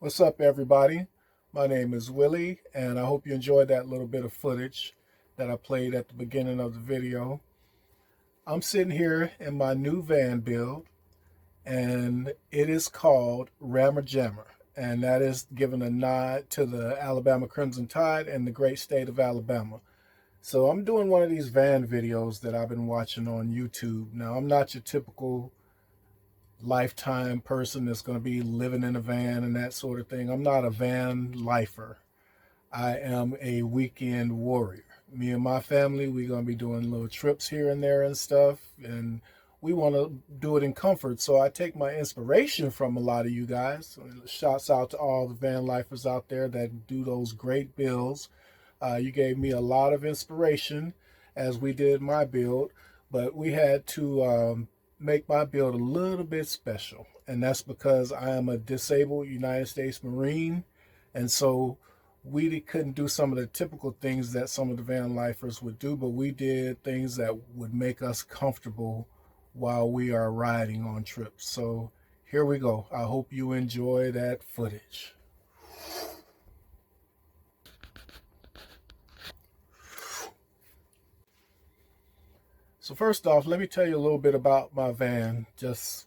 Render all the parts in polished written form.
What's up, everybody? My name is Willie, and I hope you enjoyed that little bit of footage that I played at the beginning of the video. I'm sitting here in my new van build, and it is called Rammer Jammer, and that is giving a nod to the Alabama Crimson Tide and the great state of Alabama. So I'm doing one of these van videos that I've been watching on YouTube. Now, I'm not your typical lifetime person that's going to be living in a van and that sort of thing. I'm not a van lifer. I am a weekend warrior. Me and my family, we're going to be doing little trips here and there and stuff, and we want to do it in comfort. So I take my inspiration from a lot of you guys. Shouts out to all the van lifers out there that do those great builds. You gave me a lot of inspiration as we did my build, but we had to make my build a little bit special, and that's because I am a disabled United States Marine, and so we couldn't do some of the typical things that some of the van lifers would do, but we did things that would make us comfortable while we are riding on trips. So here we go. I hope you enjoy that footage. So first off, let me tell you a little bit about my van just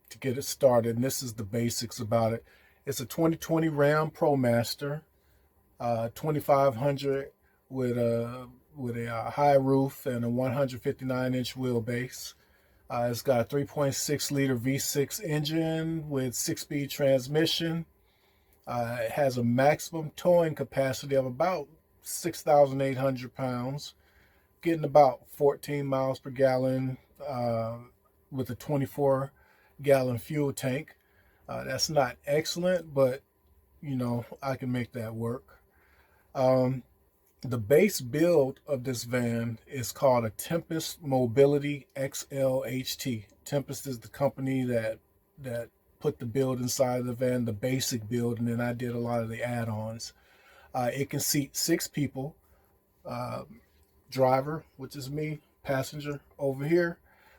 to get it started. And this is the basics about it. It's a 2020 Ram ProMaster, 2500 with a high roof and a 159-inch wheelbase. It's got a 3.6 liter V6 engine with 6-speed transmission. It has a maximum towing capacity of about 6,800 pounds, getting about 14 miles per gallon with a 24-gallon fuel tank. That's not excellent, but you know, I can make that work. The base build of this van is called a Tempest Mobility XLHT. Tempest is the company that put the build inside of the van, the basic build, and then I did a lot of the add-ons. It can seat 6 people. Driver, which is me, passenger over here,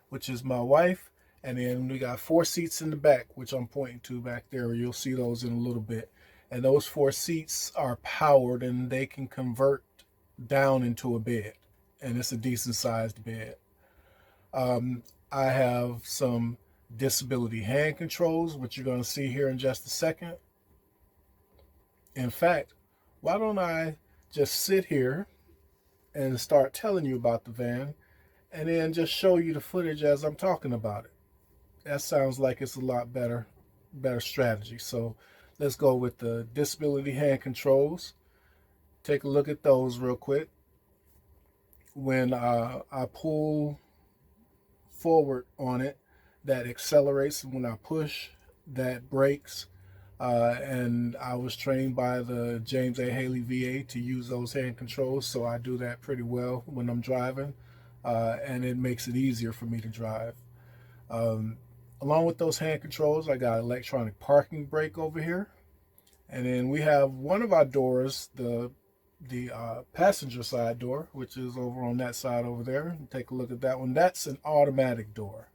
which is my wife, and then we got 4 seats in the back, which I'm pointing to back there. You'll see those in a little bit. And those 4 seats are powered, and they can convert down into a bed, and it's a decent sized bed. I have some disability hand controls, which you're going to see here in just a second. In fact, why don't I just sit here and start telling you about the van, and then just show you the footage as I'm talking about it. That sounds like it's a lot better strategy. So let's go with the disability hand controls. Take a look at those real quick. When I pull forward on it, that accelerates. When I push, that brakes. And I was trained by the James A. Haley VA to use those hand controls, so I do that pretty well when I'm driving, and it makes it easier for me to drive. Along with those hand controls, I got electronic parking brake over here, and then we have one of our doors, the passenger side door, which is over on that side over there. Take a look at that one. That's an automatic door.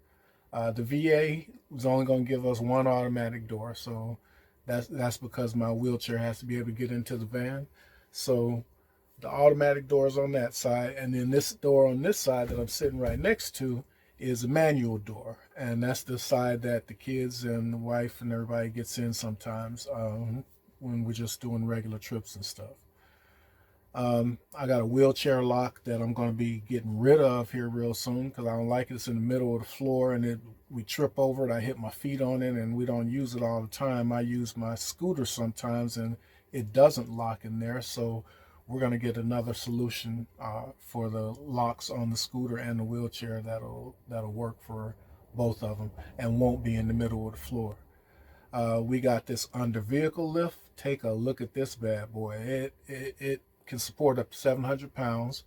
The VA was only going to give us one automatic door, so that's because my wheelchair has to be able to get into the van. So the automatic door is on that side, and then this door on this side that I'm sitting right next to is a manual door, and that's the side that the kids and the wife and everybody gets in sometimes when we're just doing regular trips and stuff. I got a wheelchair lock that I'm going to be getting rid of here real soon because I don't like it. It's in the middle of the floor, and we trip over it. I hit my feet on it, and we don't use it all the time. I use my scooter sometimes, and it doesn't lock in there. So we're going to get another solution for the locks on the scooter and the wheelchair that'll work for both of them and won't be in the middle of the floor. We got this under vehicle lift. Take a look at this bad boy. It can support up to 700 pounds.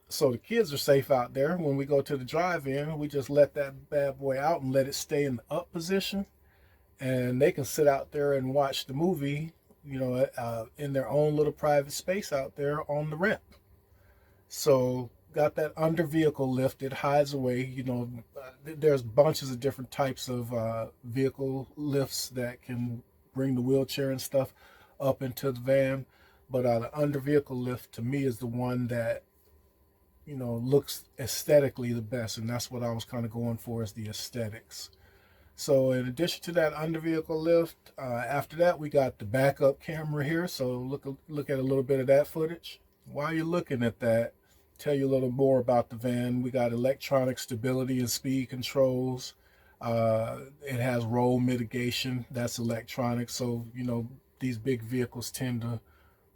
So the kids are safe out there. When we go to the drive-in, we just let that bad boy out and let it stay in the up position, and they can sit out there and watch the movie, you know, in their own little private space out there on the ramp. So got that under vehicle lift. It hides away. You know, there's bunches of different types of vehicle lifts that can bring the wheelchair and stuff up into the van. But the under vehicle lift to me is the one that, you know, looks aesthetically the best, and that's what I was kind of going for, is the aesthetics. So in addition to that under vehicle lift, after that we got the backup camera here. So look at a little bit of that footage. While you're looking at that, tell you a little more about the van. We got electronic stability and speed controls. It has roll mitigation. That's electronic. So, you know, these big vehicles tend to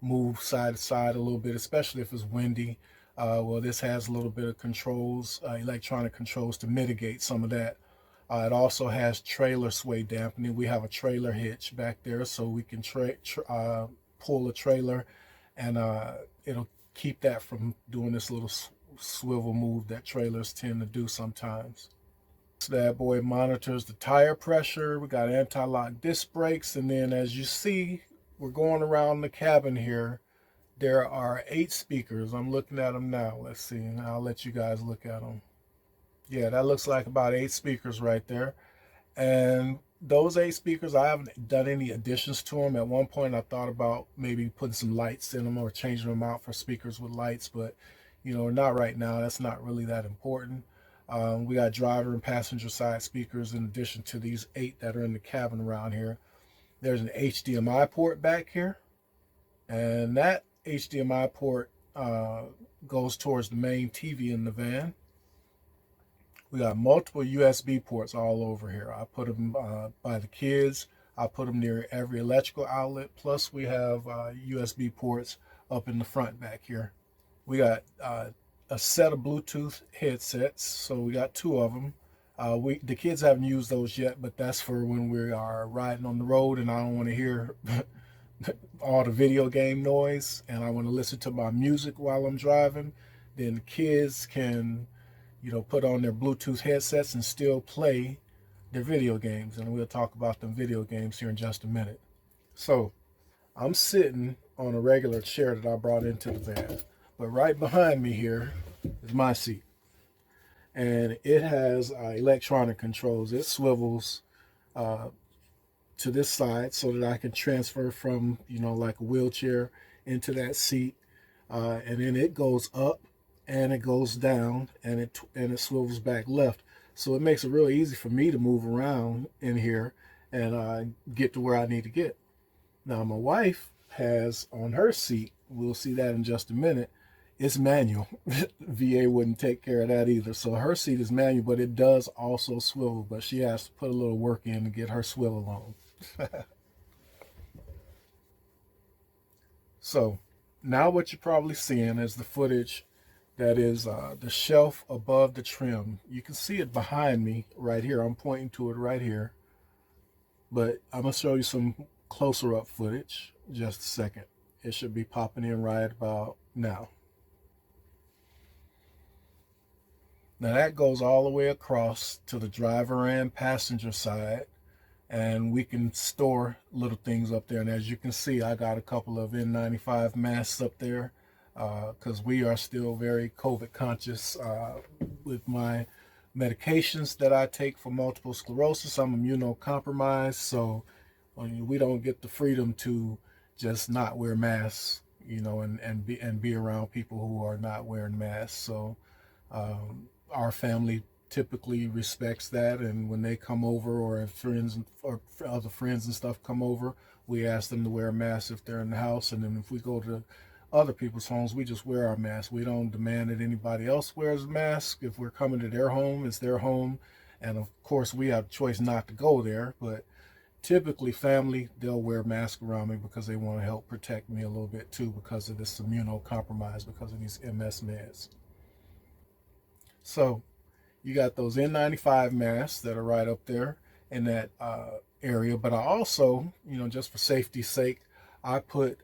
move side to side a little bit, especially if it's windy. Well, this has a little bit of controls, electronic controls to mitigate some of that. It also has trailer sway dampening. We have a trailer hitch back there, so we can pull a trailer, and it'll keep that from doing this little swivel move that trailers tend to do sometimes. So that boy monitors the tire pressure. We got anti-lock disc brakes, and then as you see, we're going around the cabin here. There are 8 speakers. I'm looking at them now. Let's see, and I'll let you guys look at them. Yeah, that looks like about 8 speakers right there. And those 8 speakers, I haven't done any additions to them. At one point, I thought about maybe putting some lights in them or changing them out for speakers with lights, but, you know, not right now. That's not really that important. We got driver and passenger side speakers in addition to these 8 that are in the cabin around here. There's an HDMI port back here, and that HDMI port goes towards the main TV in the van. We got multiple USB ports all over here. I put them by the kids. I put them near every electrical outlet. Plus we have USB ports up in the front back here. We got a set of Bluetooth headsets. So we got 2 of them. The kids haven't used those yet, but that's for when we are riding on the road and I don't want to hear all the video game noise and I want to listen to my music while I'm driving. Then the kids can, you know, put on their Bluetooth headsets and still play their video games. And we'll talk about them video games here in just a minute. So I'm sitting on a regular chair that I brought into the van, but right behind me here is my seat. And it has electronic controls. It swivels to this side so that I can transfer from, you know, like a wheelchair into that seat. And then it goes up and it goes down and it swivels back left. So it makes it real easy for me to move around in here and get to where I need to get. Now my wife has on her seat, we'll see that in just a minute, it's manual. VA wouldn't take care of that either. So her seat is manual, but it does also swivel, but she has to put a little work in to get her swivel on. So now what you're probably seeing is the footage that is the shelf above the trim. You can see it behind me right here. I'm pointing to it right here. But I'm going to show you some closer up footage in just a second. It should be popping in right about now. Now that goes all the way across to the driver and passenger side, and we can store little things up there. And as you can see, I got a couple of N95 masks up there because we are still very COVID conscious with my medications that I take for multiple sclerosis. I'm immunocompromised, so we don't get the freedom to just not wear masks, you know, and be around people who are not wearing masks. So our family typically respects that, and when they come over, or if friends or other friends and stuff come over, we ask them to wear a mask if they're in the house. And then if we go to other people's homes, we just wear our mask. We don't demand that anybody else wears a mask. If we're coming to their home, it's their home, and of course we have a choice not to go there, but typically family, they'll wear masks around me because they want to help protect me a little bit too, because of this immunocompromise, because of these MS meds. So you got those N95 masks that are right up there in that area. But I also, you know, just for safety's sake, I put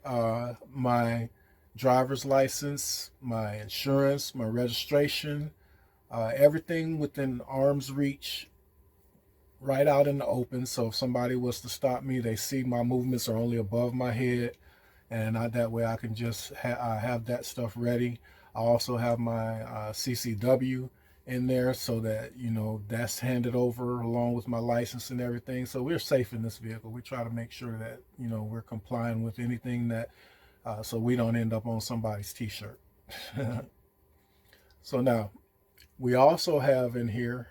my driver's license, my insurance, my registration, everything within arm's reach right out in the open. So if somebody was to stop me, they see my movements are only above my head, and that way I can just have that stuff ready. I also have my CCW in there so that, you know, that's handed over along with my license and everything. So we're safe in this vehicle. We try to make sure that, you know, we're complying with anything that, so we don't end up on somebody's t-shirt. So now we also have in here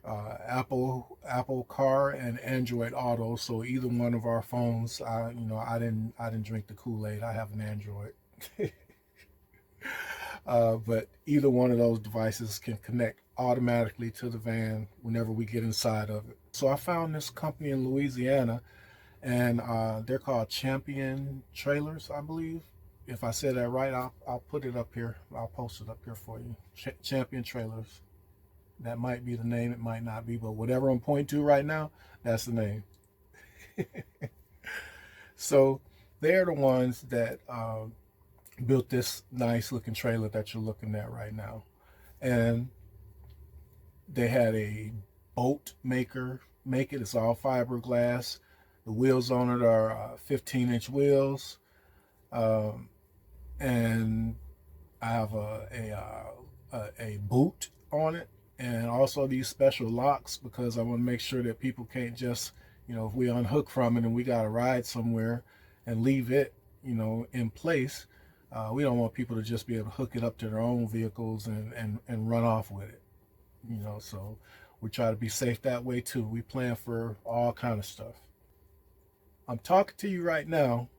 Apple Car and Android Auto. So either one of our phones, I didn't drink the Kool-Aid. I have an Android. But either one of those devices can connect automatically to the van whenever we get inside of it. So I found this company in Louisiana, and they're called Champion Trailers, I believe. If I said that right, I'll put it up here. I'll post it up here for you. Champion Trailers. That might be the name. It might not be, but whatever I'm pointing to right now, that's the name. So they're the ones that built this nice looking trailer that you're looking at right now. And they had a boat maker make it. It's all fiberglass. The wheels on it are 15-inch wheels. And I have a boot on it, and also these special locks, because I want to make sure that people can't just, you know, if we unhook from it and we got to ride somewhere and leave it, you know, in place, we don't want people to just be able to hook it up to their own vehicles and run off with it, you know. So we try to be safe that way too. We plan for all kind of stuff. I'm talking to you right now,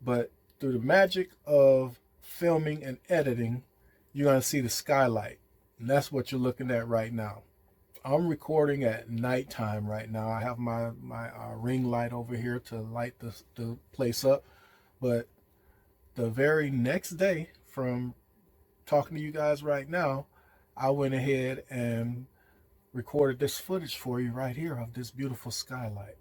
but through the magic of filming and editing, you're going to see the skylight. And that's what you're looking at right now. I'm recording at nighttime right now. I have my ring light over here to light the place up. But the very next day from talking to you guys right now, I went ahead and recorded this footage for you right here of this beautiful skylight.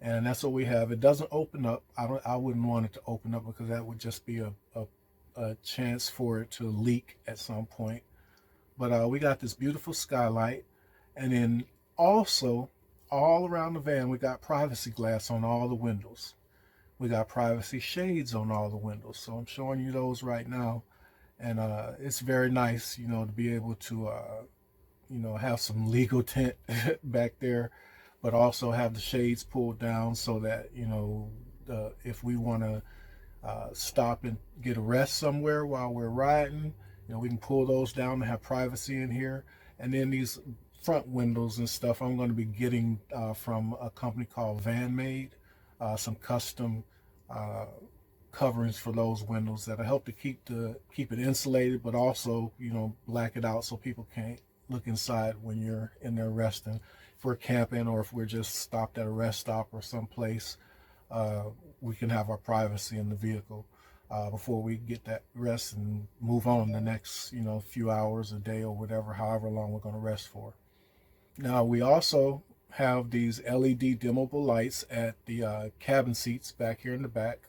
And that's what we have. It doesn't open up. I wouldn't want it to open up, because that would just be a chance for it to leak at some point. But we got this beautiful skylight. And then also, all around the van, we got privacy glass on all the windows. We got privacy shades on all the windows. So I'm showing you those right now. And it's very nice, you know, to be able to, you know, have some legal tint back there, but also have the shades pulled down so that, you know, if we want to stop and get a rest somewhere while we're riding, you know, we can pull those down and have privacy in here. And then these front windows and stuff, I'm going to be getting from a company called Van Made, some custom coverings for those windows that'll help to keep it insulated, but also, you know, black it out so people can't look inside when you're in there resting. If we're camping or if we're just stopped at a rest stop or someplace, we can have our privacy in the vehicle before we get that rest and move on the next, you know, few hours, a day, or whatever, however long we're going to rest for. Now, we also have these LED dimmable lights at the cabin seats back here in the back.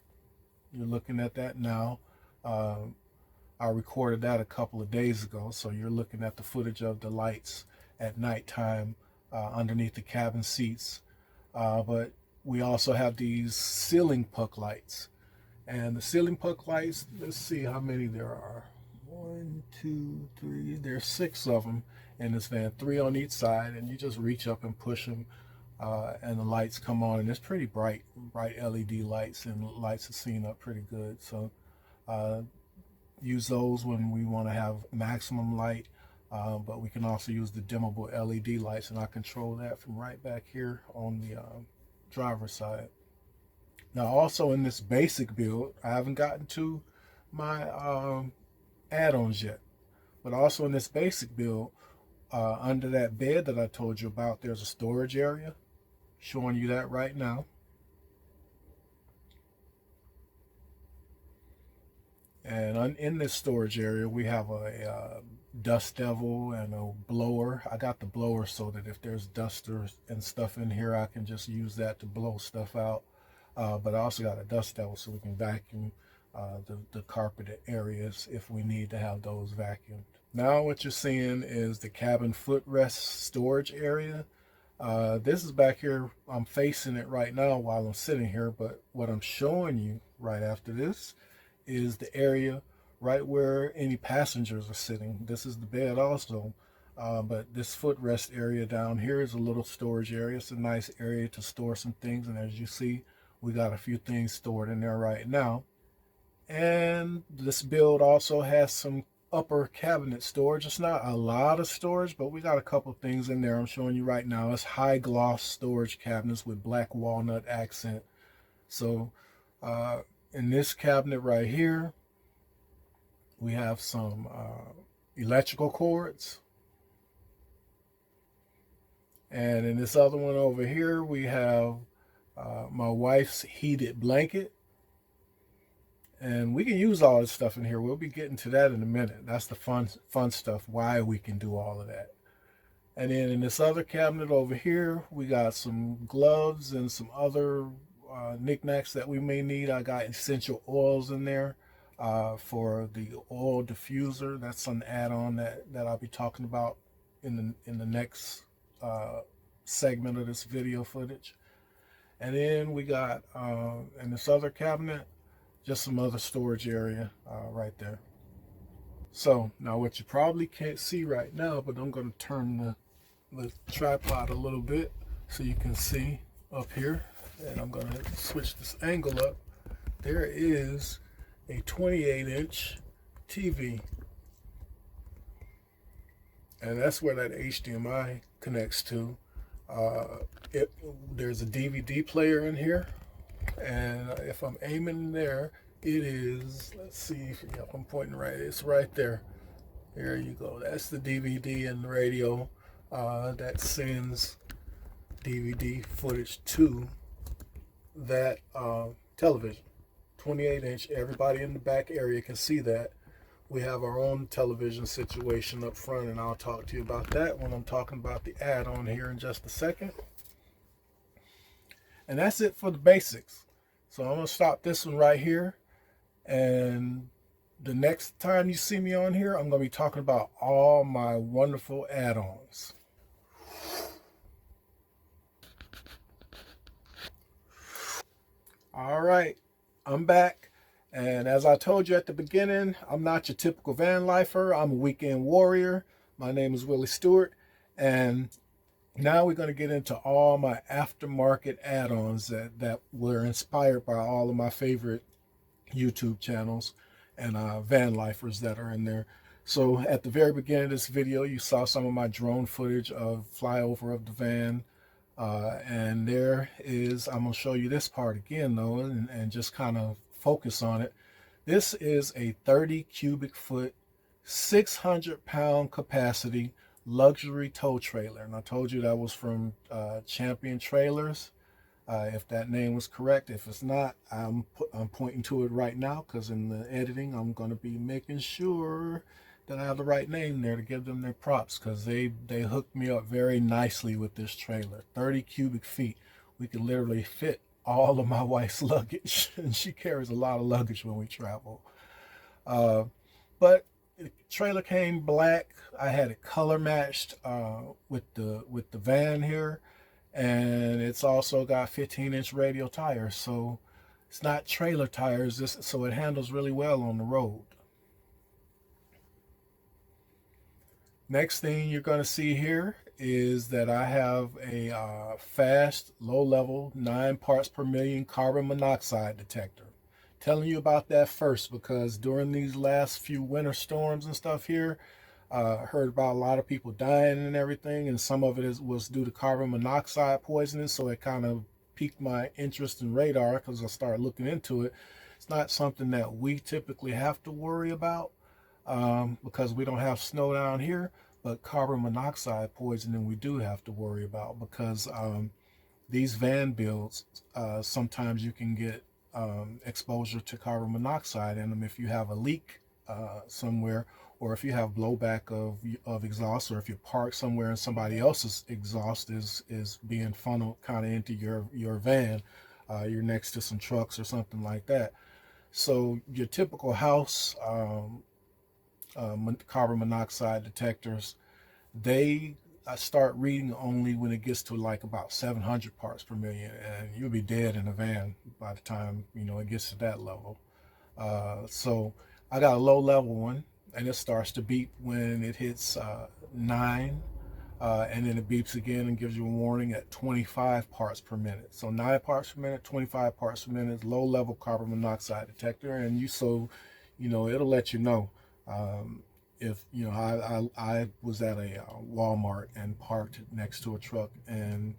You're looking at that now. I recorded that a couple of days ago, so you're looking at the footage of the lights at nighttime underneath the cabin seats. But we also have these ceiling puck lights. And the ceiling puck lights, let's see how many there are. 1, 2, 3, there's 6 of them in this van, 3 on each side, and you just reach up and push them, and the lights come on, and it's pretty bright LED lights, and lights the scene up pretty good. So use those when we want to have maximum light, but we can also use the dimmable LED lights, and I control that from right back here on the driver's side. Now, also in this basic build, I haven't gotten to my add-ons yet, but also in this basic build, under that bed that I told you about, there's a storage area. Showing you that right now. And in this storage area, we have a dust devil and a blower. I got the blower so that if there's dust and stuff in here, I can just use that to blow stuff out. But I also got a dust devil so we can vacuum the carpeted areas if we need to have those vacuumed. Now what you're seeing is the cabin footrest storage area. This is back here. I'm facing it right now while I'm sitting here, but what I'm showing you right after this is the area right where any passengers are sitting. This is the bed also. But this footrest area down here is a little storage area. It's a nice area to store some things. And as you see, we got a few things stored in there right now. And this build also has some upper cabinet storage. It's not a lot of storage, but we got a couple things in there I'm showing you right now. It's high gloss storage cabinets with black walnut accent. So in this cabinet right here, we have some electrical cords. And in this other one over here, we have my wife's heated blanket. And we can use all this stuff in here. We'll be getting to that in a minute. That's the fun stuff, why we can do all of that. And then in this other cabinet over here, we got some gloves and some other knickknacks that we may need. I got essential oils in there for the oil diffuser. That's an add-on that I'll be talking about in the next segment of this video footage. And then we got in this other cabinet, just some other storage area right there. So now what you probably can't see right now, but I'm going to turn the tripod a little bit so you can see up here. And I'm going to switch this angle up. There is a 28-inch TV. And that's where that HDMI connects to. There's a DVD player in here. And if I'm aiming there, it is, let's see if I'm pointing right, it's right there. There you go. That's the DVD and the radio that sends DVD footage to that television. 28-inch. Everybody in the back area can see that. We have our own television situation up front, and I'll talk to you about that when I'm talking about the add-on here in just a second. And that's it for the basics. So I'm going to stop this one right here. And the next time you see me on here, I'm going to be talking about all my wonderful add-ons. All right, I'm back. And as I told you at the beginning, I'm not your typical van lifer. I'm a weekend warrior. My name is Willie Stewart. And now we're going to get into all my aftermarket add-ons that were inspired by all of my favorite YouTube channels and van lifers that are in there. So at the very beginning of this video, you saw some of my drone footage of flyover of the van. And there is, I'm going to show you this part again though, and just kind of focus on it. This is a 30 cubic foot, 600-pound capacity luxury tow trailer. And I told you that was from Champion Trailers. If that name was correct. If it's not, I'm pointing to it right now, because in the editing, I'm going to be making sure that I have the right name there to give them their props, because they hooked me up very nicely with this trailer. 30 cubic feet. We could literally fit all of my wife's luggage, and she carries a lot of luggage when we travel. But the trailer came black. I had it color matched with the van here, and it's also got 15-inch radial tires, so it's not trailer tires, so it handles really well on the road. Next thing you're going to see here is that I have a fast, low-level, 9 parts per million carbon monoxide detector. Telling you about that first because during these last few winter storms and stuff here, heard about a lot of people dying and everything, and some of it was due to carbon monoxide poisoning, so it kind of piqued my interest and radar because I started looking into it. It's not something that we typically have to worry about because we don't have snow down here, but carbon monoxide poisoning we do have to worry about because these van builds, sometimes you can get exposure to carbon monoxide in them if you have a leak somewhere, or if you have blowback of exhaust, or if you park somewhere and somebody else's exhaust is being funneled kind of into your van, you're next to some trucks or something like that. So your typical house carbon monoxide detectors, they start reading only when it gets to like about 700 parts per million, and you'll be dead in a van by the time it gets to that level. So I got a low level one, and it starts to beep when it hits 9, and then it beeps again and gives you a warning at 25 parts per minute. So 9 parts per minute, 25 parts per minute, low level carbon monoxide detector, and it'll let you know. If I was at a Walmart and parked next to a truck, and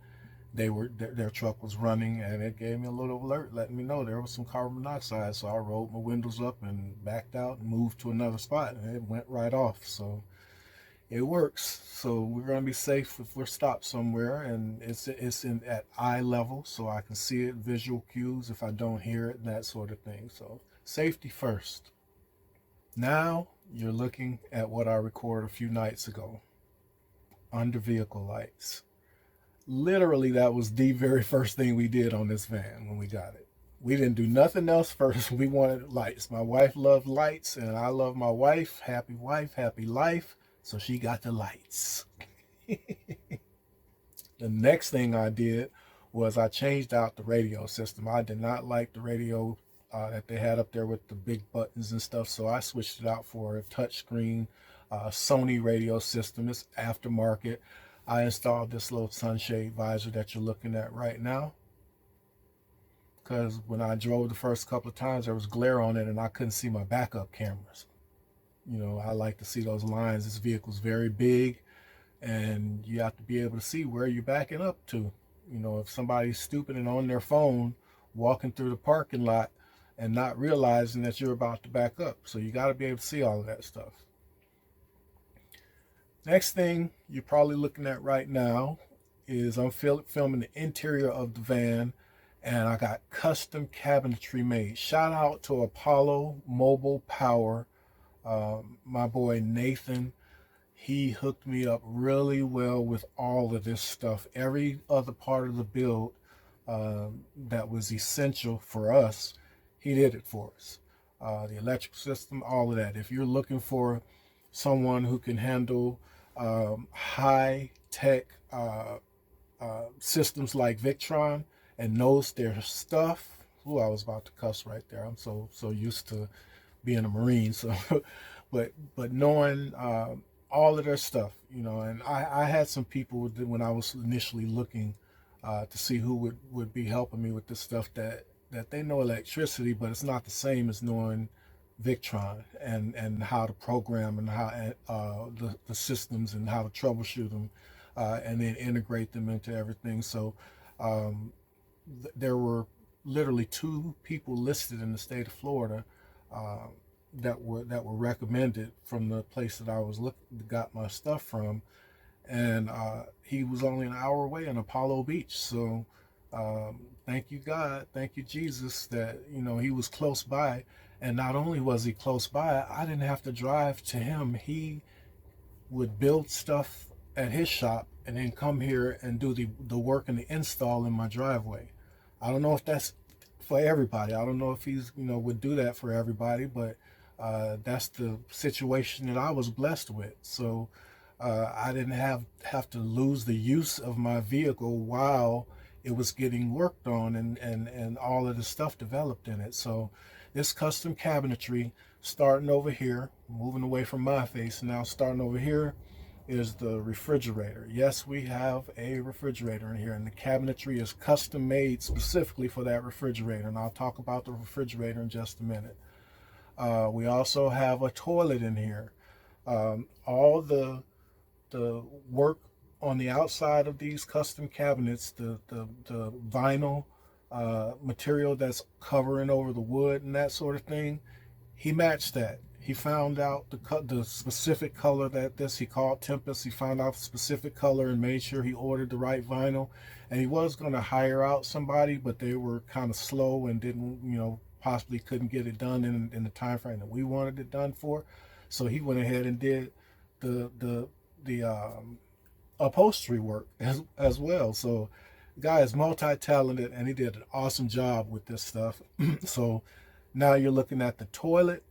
their truck was running, and it gave me a little alert letting me know there was some carbon monoxide. So I rolled my windows up and backed out and moved to another spot, and it went right off. So it works. So we're going to be safe if we're stopped somewhere, and it's in at eye level, so I can see it, visual cues if I don't hear it, and that sort of thing. So safety first. Now you're looking at what I recorded a few nights ago, under vehicle lights. Literally, that was the very first thing we did on this van when we got it. We didn't do nothing else first. We wanted lights. My wife loved lights, and I love my wife. Happy wife, happy life. So she got the lights. The next thing I did was I changed out the radio system. I did not like the radio that they had up there with the big buttons and stuff, so I switched it out for a touchscreen Sony radio system. It's aftermarket. I installed this little sunshade visor that you're looking at right now, because when I drove the first couple of times, there was glare on it and I couldn't see my backup cameras. I like to see those lines. This vehicle's very big, and you have to be able to see where you're backing up to. If somebody's stupid and on their phone walking through the parking lot and not realizing that you're about to back up. So you got to be able to see all of that stuff. Next thing you're probably looking at right now is I'm filming the interior of the van, and I got custom cabinetry made. Shout out to Apollo Mobile Power. My boy Nathan, he hooked me up really well with all of this stuff. Every other part of the build that was essential for us, he did it for us. The electrical system, all of that. If you're looking for someone who can handle high-tech systems like Victron and knows their stuff, I was about to cuss right there. I'm so used to being a Marine, so but knowing all of their stuff, and I had some people when I was initially looking to see who would be helping me with this stuff that they know electricity, but it's not the same as knowing Victron and how to program and how the systems and how to troubleshoot them and then integrate them into everything. So there were literally 2 people listed in the state of Florida that were recommended from the place that I got my stuff from, and he was only an hour away in Apollo Beach. So thank you God, thank you Jesus that he was close by. And not only was he close by, I didn't have to drive to him. He would build stuff at his shop and then come here and do the work and the install in my driveway. I don't know if that's for everybody. I don't know if he's would do that for everybody, but that's the situation that I was blessed with. So I didn't have to lose the use of my vehicle while it was getting worked on and all of the stuff developed in it. So this custom cabinetry, starting over here, moving away from my face now, starting over here is the refrigerator. Yes, we have a refrigerator in here, and the cabinetry is custom made specifically for that refrigerator, and I'll talk about the refrigerator in just a minute. We also have a toilet in here. All the work on the outside of these custom cabinets, the vinyl material that's covering over the wood and that sort of thing, he matched that. He found out the specific color he called Tempest. He found out the specific color and made sure he ordered the right vinyl. And he was going to hire out somebody, but they were kind of slow and didn't, possibly couldn't get it done in the time frame that we wanted it done for. So he went ahead and did the upholstery work as well. So the guy is multi-talented, and he did an awesome job with this stuff. So now you're looking at the toilet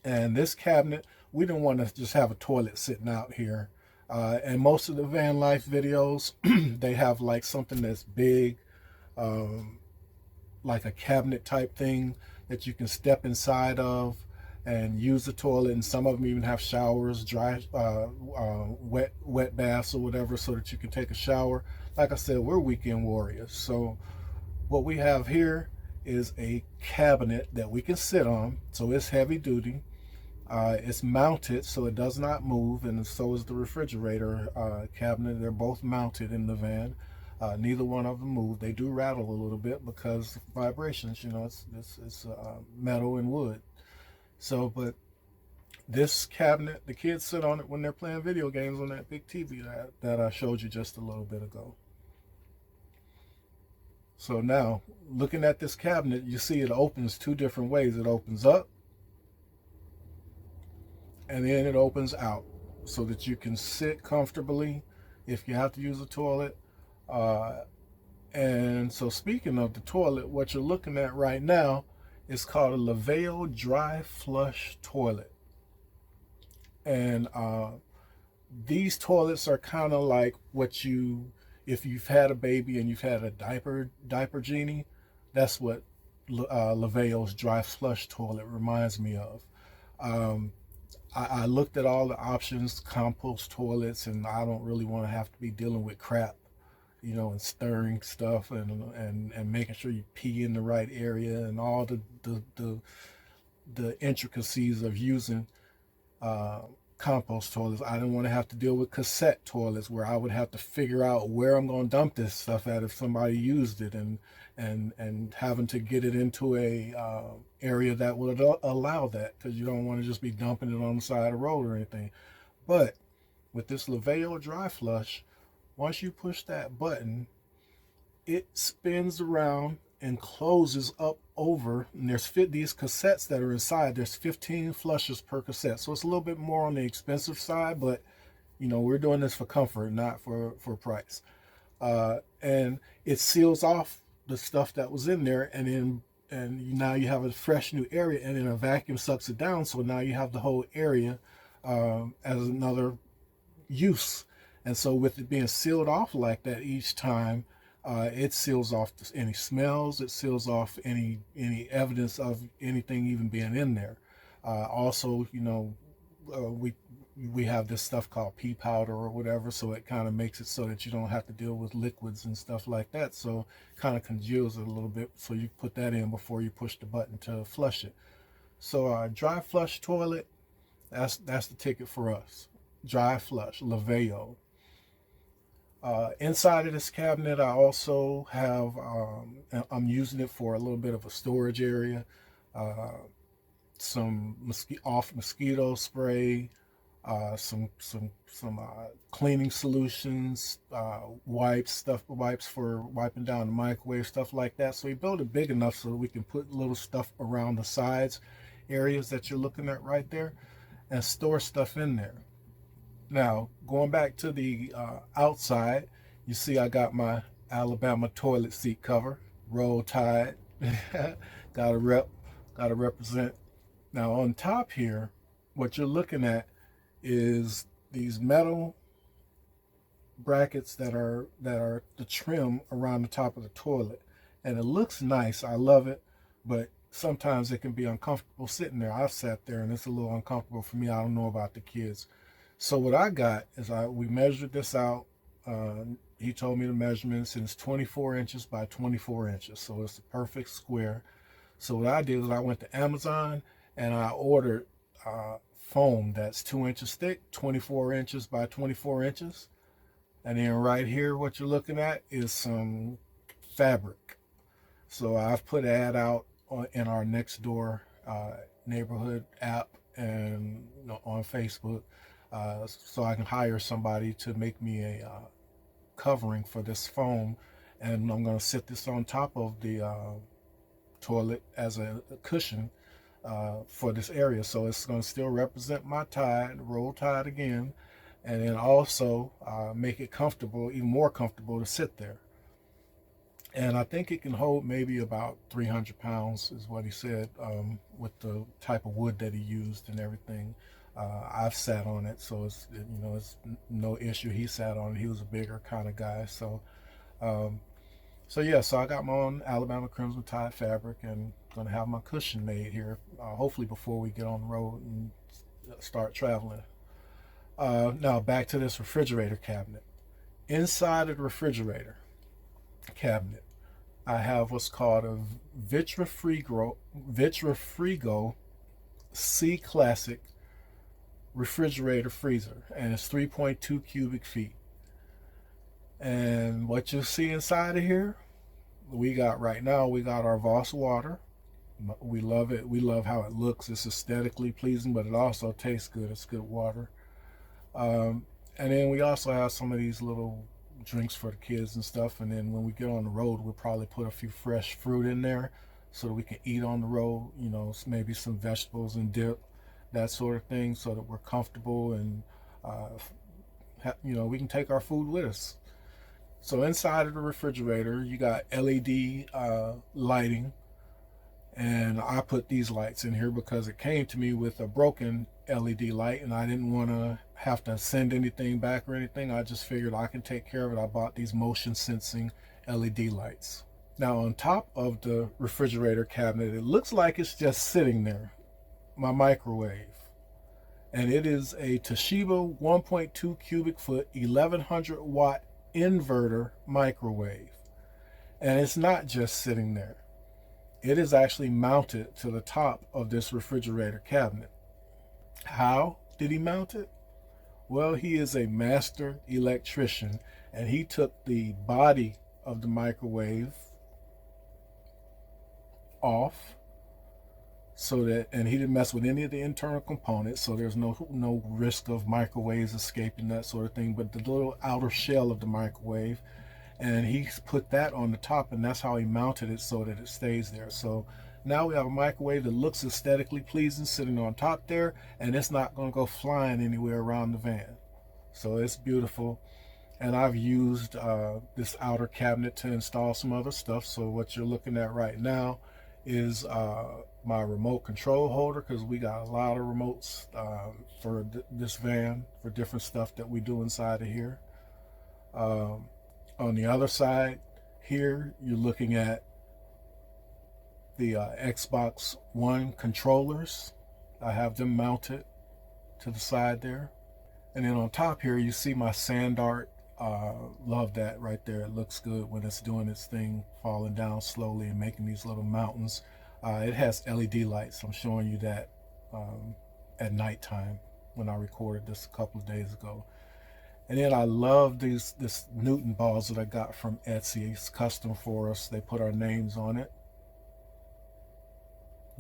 and this cabinet. We didn't want to just have a toilet sitting out here. And most of the van life videos, they have like something that's big, like a cabinet type thing that you can step inside of and use the toilet. And some of them even have showers, dry, wet baths or whatever, so that you can take a shower. Like I said, we're weekend warriors. So what we have here is a cabinet that we can sit on. So it's heavy duty. It's mounted so it does not move, and so is the refrigerator cabinet. They're both mounted in the van. Neither one of them move. They do rattle a little bit because of vibrations. You know, it's metal and wood. So, but this cabinet, the kids sit on it when they're playing video games on that big TV that I showed you just a little bit ago. So now, looking at this cabinet, you see it opens two different ways. It opens up, and then it opens out so that you can sit comfortably if you have to use a toilet. And so speaking of the toilet, what you're looking at right now is called a Laveo dry flush toilet. And these toilets are kind of like what you, if you've had a baby and you've had a diaper genie, that's what Laveo's dry flush toilet reminds me of. I looked at all the options, compost toilets, and I don't really want to have to be dealing with crap, you know, and stirring stuff and making sure you pee in the right area and all the intricacies of using compost toilets. I didn't want to have to deal with cassette toilets where I would have to figure out where I'm going to dump this stuff at if somebody used it, and having to get it into a area that would allow that, because you don't want to just be dumping it on the side of the road or anything. But with this Laveo dry flush, once you push that button, it spins around and closes up over, and there's these cassettes that are inside. There's 15 flushes per cassette, so it's a little bit more on the expensive side, but you know, we're doing this for comfort, not for price. And it seals off the stuff that was in there, and now you have a fresh new area, and then a vacuum sucks it down, so now you have the whole area as another use. And so with it being sealed off like that each time, it seals off any smells. It seals off any evidence of anything even being in there. Also, you know, we have this stuff called pea powder or whatever, so it kind of makes it so that you don't have to deal with liquids and stuff like that. So kind of congeals it a little bit. So you put that in before you push the button to flush it. So dry flush toilet, that's the ticket for us. Dry flush, Laveo. Inside of this cabinet, I also have, I'm using it for a little bit of a storage area, some mosquito spray, some cleaning solutions, wipes for wiping down the microwave, stuff like that. So we built it big enough so that we can put little stuff around the sides areas that you're looking at right there, and store stuff in there. Now, going back to the outside, you see I got my Alabama toilet seat cover, roll tide. Gotta represent. Now on top here, what you're looking at is these metal brackets that are the trim around the top of the toilet, and it looks nice. I love it, but sometimes it can be uncomfortable sitting there. I've sat there and it's a little uncomfortable for me. I don't know about the kids. So what I got is we measured this out. He told me the measurements, and it's 24 inches by 24 inches. So it's a perfect square. So what I did is I went to Amazon and I ordered foam that's 2 inches thick, 24 inches by 24 inches. And then right here, what you're looking at is some fabric. So I've put an ad out in our next door neighborhood app, and you know, on Facebook. So I can hire somebody to make me a covering for this foam, and I'm going to sit this on top of the toilet as a cushion for this area. So it's going to still represent my tide, roll tide again, and then also make it comfortable, even more comfortable to sit there. And I think it can hold maybe about 300 pounds is what he said, with the type of wood that he used and everything. I've sat on it, so it's, you know, it's no issue. He sat on it. He was a bigger kind of guy. So yeah, so I got my own Alabama Crimson Tide fabric, and Gonna have my cushion made here, hopefully before we get on the road and start traveling. Now back to this refrigerator cabinet. Inside of the refrigerator cabinet, I have what's called a Vitrifrigo C Classic refrigerator freezer, and it's 3.2 cubic feet. And what you see inside of here, we got right now, we got our Voss water. We love it. We love how it looks. It's aesthetically pleasing, but it also tastes good. It's good water. And then we also have some of these little drinks for the kids and stuff. And then when we get on the road, we'll probably put a few fresh fruit in there so that we can eat on the road, you know, maybe some vegetables and dip, that sort of thing, so that we're comfortable and, you know, we can take our food with us. So inside of the refrigerator, you got LED lighting. And I put these lights in here because it came to me with a broken LED light and I didn't want to have to send anything back or anything. I just figured I can take care of it. I bought these motion sensing LED lights. Now on top of the refrigerator cabinet, it looks like it's just sitting there, my microwave. And it is a Toshiba 1.2 cubic foot 1100 watt inverter microwave. And it's not just sitting there. It is actually mounted to the top of this refrigerator cabinet. How did he mount it? Well, he is a master electrician, and he took the body of the microwave off so that, and he didn't mess with any of the internal components, so there's no risk of microwaves escaping, that sort of thing, but the little outer shell of the microwave, and he put that on the top, and that's how he mounted it so that it stays there. So now we have a microwave that looks aesthetically pleasing sitting on top there, and it's not going to go flying anywhere around the van. So it's beautiful. And I've used this outer cabinet to install some other stuff. So what you're looking at right now is my remote control holder, because we got a lot of remotes for this van for different stuff that we do inside of here. On the other side here, you're looking at the Xbox One controllers. I have them mounted to the side there. And then on top here, you see my sand art. Love that right there. It looks good when it's doing its thing, falling down slowly and making these little mountains. It has LED lights. I'm showing you that at nighttime when I recorded this a couple of days ago. And then I love this Newton balls that I got from Etsy. It's custom for us. They put our names on it.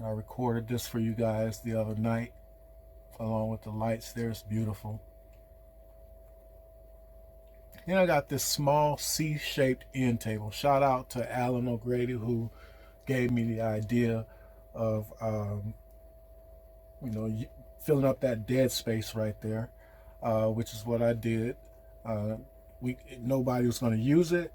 I recorded this for you guys the other night along with the lights there. It's beautiful. Then I got this small C-shaped end table. Shout out to Alan O'Grady, who gave me the idea of you know, filling up that dead space right there. Which is what I did. Nobody was going to use it,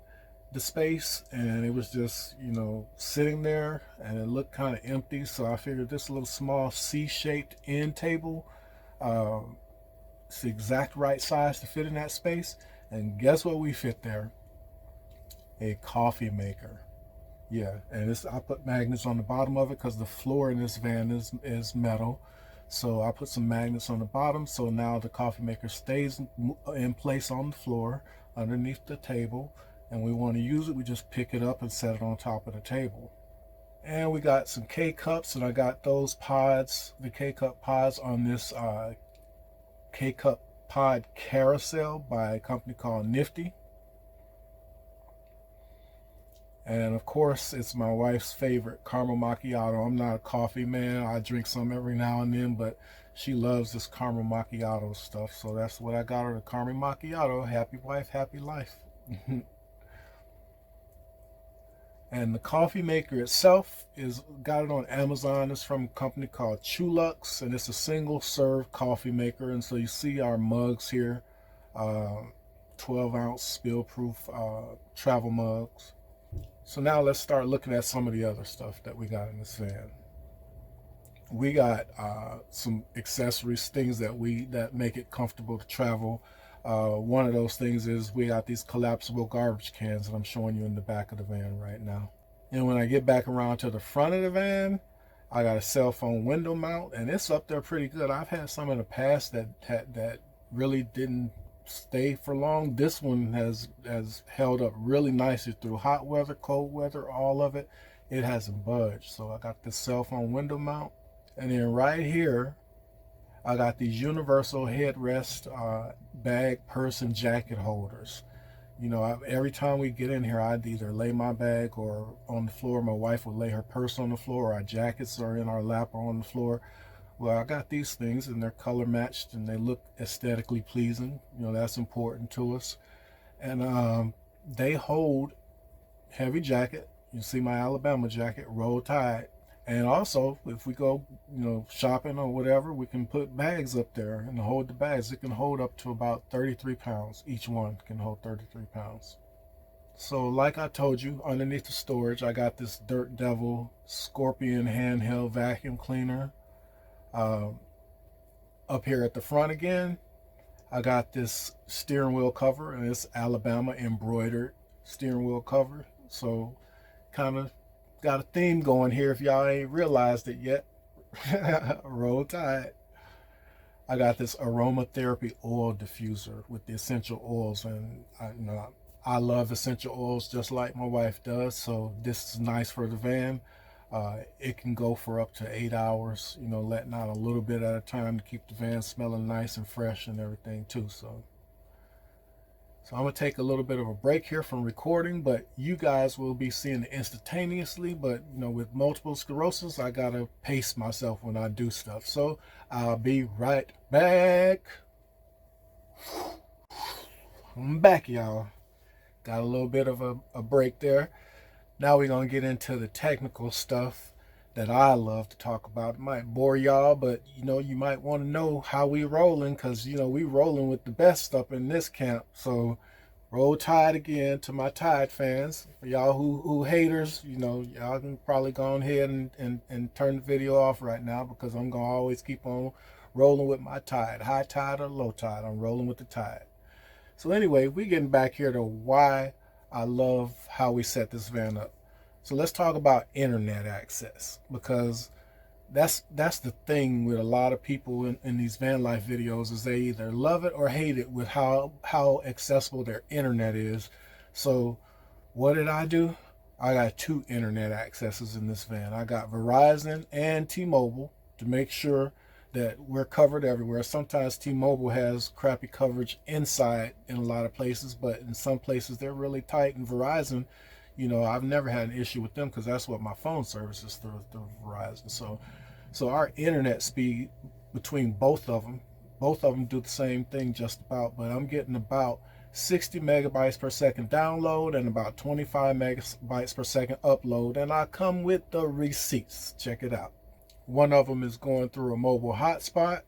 the space, and it was just, you know, sitting there, and it looked kind of empty. So I figured this little small C-shaped end table, it's the exact right size to fit in that space. And guess what we fit there? A coffee maker. Yeah, and I put magnets on the bottom of it because the floor in this van is metal. So I put some magnets on the bottom, so now the coffee maker stays in place on the floor underneath the table, and we want to use it, we just pick it up and set it on top of the table. And we got some K-Cups, and I got those pods, the K-Cup pods, on this K-Cup pod carousel by a company called Nifty. And of course, it's my wife's favorite caramel macchiato. I'm not a coffee man. I drink some every now and then, but she loves this caramel macchiato stuff. So that's what I got her, the caramel macchiato. Happy wife, happy life. And the coffee maker itself got it on Amazon. It's from a company called Chulux, and it's a single serve coffee maker. And so you see our mugs here, 12-ounce spill-proof travel mugs. So now let's start looking at some of the other stuff that we got in this van. We got some accessories, things that make it comfortable to travel. One of those things is we got these collapsible garbage cans that I'm showing you in the back of the van right now. And when I get back around to the front of the van, I got a cell phone window mount, and it's up there pretty good. I've had some in the past that really didn't stay for long. This one has held up really nicely through hot weather, cold weather, all of it. It hasn't budged. So I got this cell phone window mount, and then right here I got these universal headrest bag, purse, and jacket holders. Every time we get in here, I'd either lay my bag or on the floor. My wife would lay her purse on the floor. Our jackets are in our lap or on the floor. Well, I got these things, and they're color matched, and they look aesthetically pleasing. That's important to us. And they hold heavy jacket. You see my Alabama jacket, roll tide. And also, if we go, shopping or whatever, we can put bags up there and hold the bags. It can hold up to about 33 pounds. Each one can hold 33 pounds. So, like I told you, underneath the storage, I got this Dirt Devil Scorpion handheld vacuum cleaner. Um, Up here at the front again, I got this steering wheel cover, and it's Alabama embroidered steering wheel cover. So, kind of got a theme going here if y'all ain't realized it yet. Roll Tide. I got this aromatherapy oil diffuser with the essential oils, and I love essential oils just like my wife does. So this is nice for the van. It can go for up to 8 hours, letting out a little bit at a time to keep the van smelling nice and fresh and everything too. So I'm going to take a little bit of a break here from recording, but you guys will be seeing it instantaneously. But, with multiple sclerosis, I got to pace myself when I do stuff. So I'll be right back. I'm back, y'all. Got a little bit of a break there. Now we're going to get into the technical stuff that I love to talk about. It might bore y'all, but you might want to know how we rolling, because we rolling with the best up in this camp. So roll Tide again to my Tide fans. For y'all who haters, y'all can probably go ahead and turn the video off right now, because I'm gonna always keep on rolling with my Tide. High tide or low tide, I'm rolling with the Tide. So anyway, we getting back here to why I love how we set this van up. So let's talk about internet access, because that's the thing with a lot of people in these van life videos, is they either love it or hate it with how accessible their internet is. So what did I do? I got 2 internet accesses in this van. I got Verizon and T-Mobile to make sure that we're covered everywhere. Sometimes T-Mobile has crappy coverage inside in a lot of places, but in some places they're really tight. And Verizon, I've never had an issue with them, because that's what my phone service is through Verizon. So our internet speed between both of them do the same thing just about, but I'm getting about 60 megabytes per second download and about 25 megabytes per second upload, and I come with the receipts. Check it out. One of them is going through a mobile hotspot.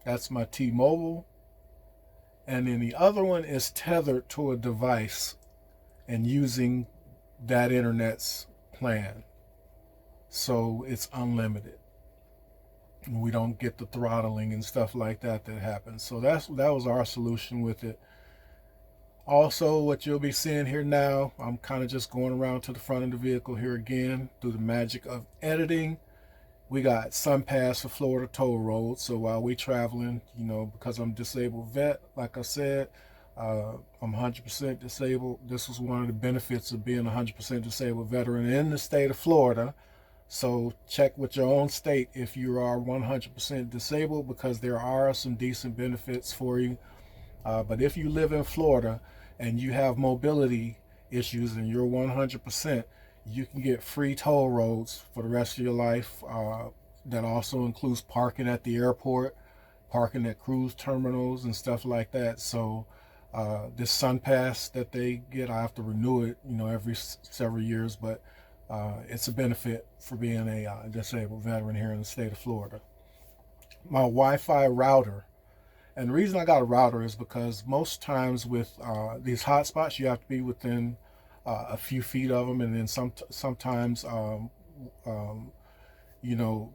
That's my T-Mobile. And then the other one is tethered to a device and using that internet's plan. So it's unlimited. We don't get the throttling and stuff like that happens. So that was our solution with it. Also, what you'll be seeing here now, I'm kind of just going around to the front of the vehicle here again through the magic of editing. We got SunPass for Florida toll roads. So while we traveling, because I'm disabled vet, like I said, I'm 100% disabled. This was one of the benefits of being a 100% disabled veteran in the state of Florida. So check with your own state if you are 100% disabled, because there are some decent benefits for you. But if you live in Florida and you have mobility issues and you're 100%, you can get free toll roads for the rest of your life. That also includes parking at the airport, parking at cruise terminals and stuff like that. So this SunPass that they get, I have to renew it, every several years, but it's a benefit for being a disabled veteran here in the state of Florida. My Wi-Fi router. And the reason I got a router is because most times with these hotspots, you have to be within a few feet of them, and then sometimes the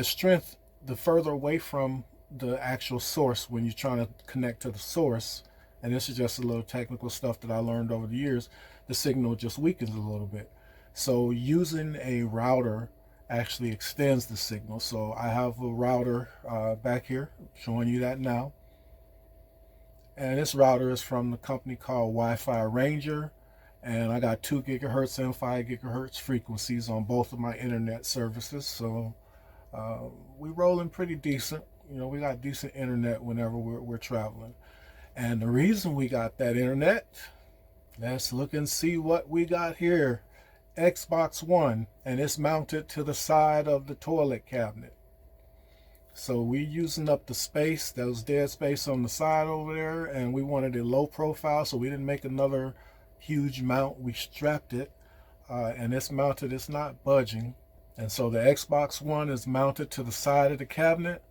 strength, the further away from the actual source when you're trying to connect to the source, and this is just a little technical stuff that I learned over the years, the signal just weakens a little bit. So using a router actually extends the signal. So I have a router back here, showing you that now. And this router is from the company called Wi-Fi Ranger. And I got 2 gigahertz and 5 gigahertz frequencies on both of my internet services. So we rolling pretty decent. You know, we got decent internet whenever we're traveling. And the reason we got that internet, let's look and see what we got here. Xbox One, and it's mounted to the side of the toilet cabinet. So we're using up the space, that was dead space on the side over there, and we wanted a low profile, so we didn't make another huge mount. We strapped it, and it's mounted, it's not budging. And so the Xbox One is mounted to the side of the cabinet,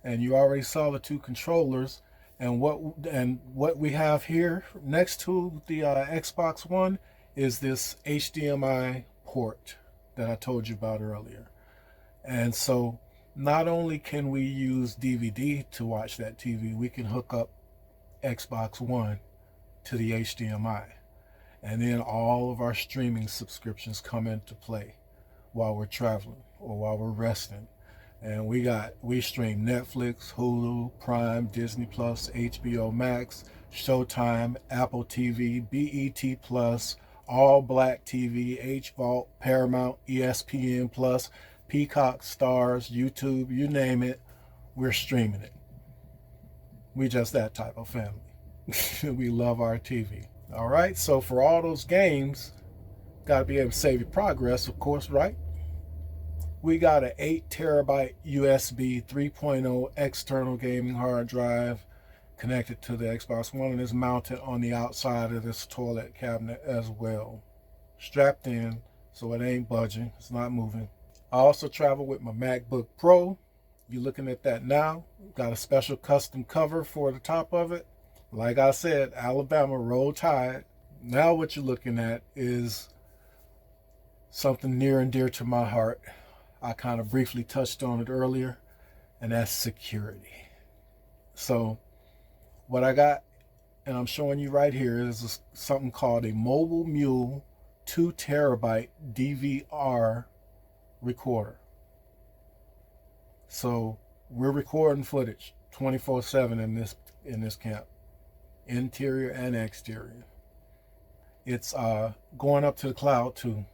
and you already saw the 2 controllers. And what we have here next to the Xbox One is this HDMI port that I told you about earlier. And so not only can we use DVD to watch that TV, we can hook up Xbox One to the HDMI. And then all of our streaming subscriptions come into play while we're traveling or while we're resting. And we stream Netflix, Hulu, Prime, Disney Plus, HBO Max, Showtime, Apple TV, BET Plus, All Black TV, H Vault, Paramount, ESPN Plus, Peacock, Stars, YouTube, you name it, we're streaming it. We just that type of family. We love our TV. All right, so for all those games, got to be able to save your progress, of course, right? We got an 8 terabyte USB 3.0 external gaming hard drive connected to the Xbox One, and is mounted on the outside of this toilet cabinet as well. Strapped in, so it ain't budging, it's not moving. I also travel with my MacBook Pro. You're looking at that now. Got a special custom cover for the top of it. Like I said, Alabama, Roll Tide. Now what you're looking at is something near and dear to my heart. I kind of briefly touched on it earlier, and that's security. So what I got, and I'm showing you right here, is something called a Mobile Mule 2 terabyte DVR recorder. So we're recording footage 24/7 in this camp, interior and exterior. It's going up to the cloud too.